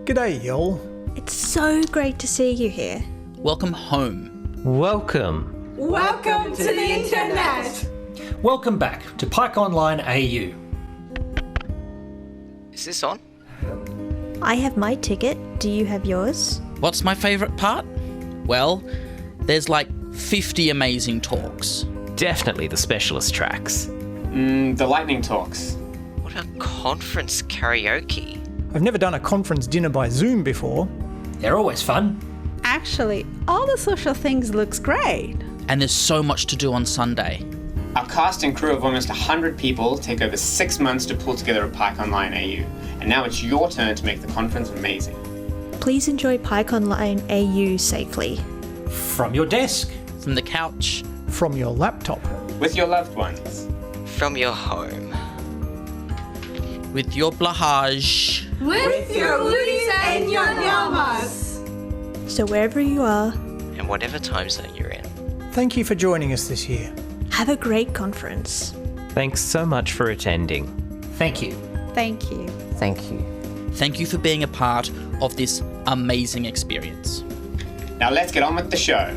G'day, y'all. It's so great to see you here. Welcome home. Welcome. Welcome to the internet. Welcome back to PyConline AU. Is this on? I have my ticket. Do you have yours? What's my favourite part? Well, there's like 50 amazing talks. Definitely the specialist tracks. The lightning talks. What about conference karaoke? I've never done a conference dinner by Zoom before. They're always fun. Actually, all the social things looks great. And there's so much to do on Sunday. Our cast and crew of almost 100 people take over 6 months to pull together a PyConline AU. And now it's your turn to make the conference amazing. Please enjoy PyConline AU safely. From your desk. From the couch. From your laptop. With your loved ones. From your home. With your blahage. With your woodies and your nyamas. So wherever you are, And whatever time zone you're in. Thank you for joining us this year. have a great conference. Thanks so much for attending. Thank you. Thank you. Thank you. Thank you for being a part of this amazing experience. Now let's get on with the show.